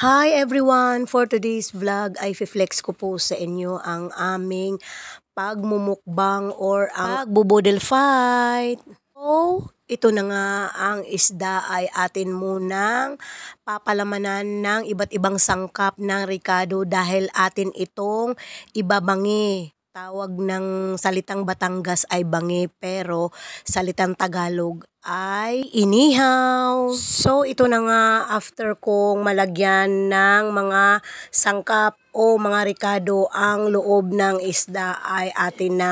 Hi everyone! For today's vlog ay flex ko po sa inyo ang aming pagmumukbang or ang pagbubudel fight. So, ito na nga ang isda ay atin munang papalamanan ng iba't ibang sangkap ng ricado dahil atin itong ibabangi. Tawag ng salitang Batangas ay bangi pero salitang Tagalog ay inihaw. So ito na nga after kong malagyan ng mga sangkap o mga ricado ang loob ng isda ay atin na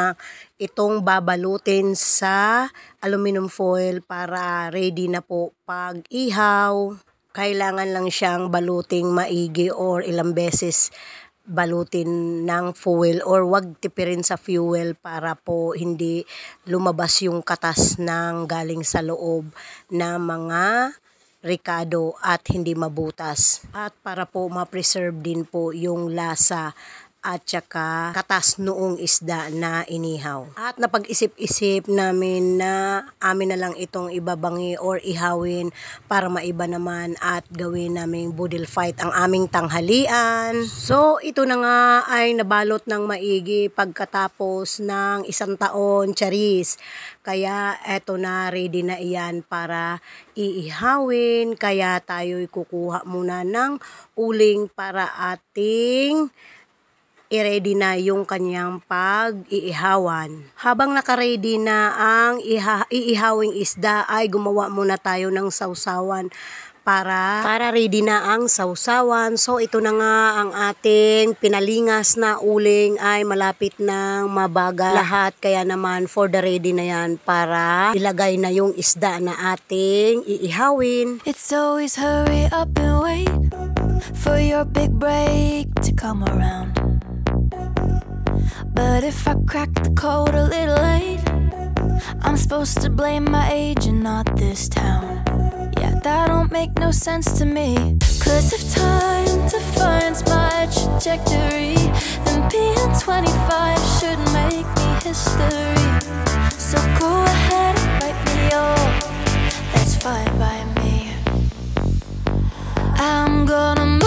itong babalutin sa aluminum foil para ready na po pag ihaw. Kailangan lang siyang baluting maigi or ilang beses balutin ng fuel or wag tipirin sa fuel para po hindi lumabas yung katas ng galing sa loob na mga ricado at hindi mabutas. At para po ma-preserve din po yung lasa at saka katas noong isda na inihaw. At napag-isip-isip namin na amin na lang itong ibabangi or ihawin para maiba naman at gawin naming budel fight ang aming tanghalian. So ito na nga ay nabalot ng maigi pagkatapos ng 1 taon charis. Kaya eto na, ready na iyan para iihawin. Kaya tayo'y kukuha muna ng uling para ating i-ready na yung kanyang pag-iihawan. Habang naka-ready na ang iihawing isda ay gumawa muna tayo ng sausawan para ready na ang sausawan. So ito na nga ang ating pinalingas na uling ay malapit nang mabaga lahat. Kaya naman for the ready na yan para ilagay na yung isda na ating iihawin. It's always hurry up and wait for your big break to come around. But if I crack the code a little late, I'm supposed to blame my age and not this town. Yeah, that don't make no sense to me. Cause if time defines my trajectory, then being 25 shouldn't make me history. So go ahead and write me off, that's fine by me. I'm gonna move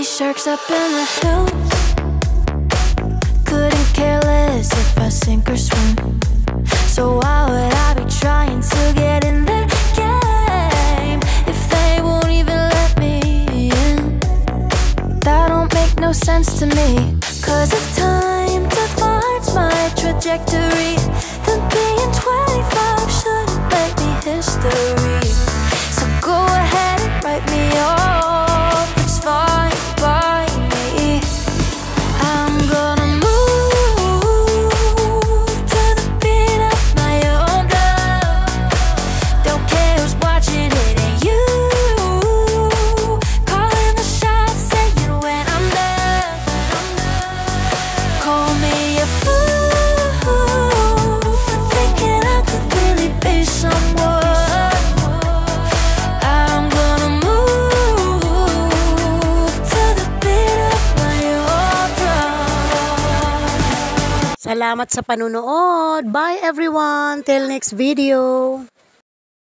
sharks up in the hills, couldn't care less if I sink or swim. So why would I be trying to get in their game if they won't even let me in? That don't make no sense to me. Cause if time defines my trajectory, then being 25 shouldn't make me history. So go ahead and write me off, it's fine by me. I'm gonna move to the beat of my own drum. Don't care who's watching, it ain't you. Calling the shots, saying when I'm done. Call me a fool for thinking I could really be someone. Salamat sa panunood. Bye everyone. Till next video.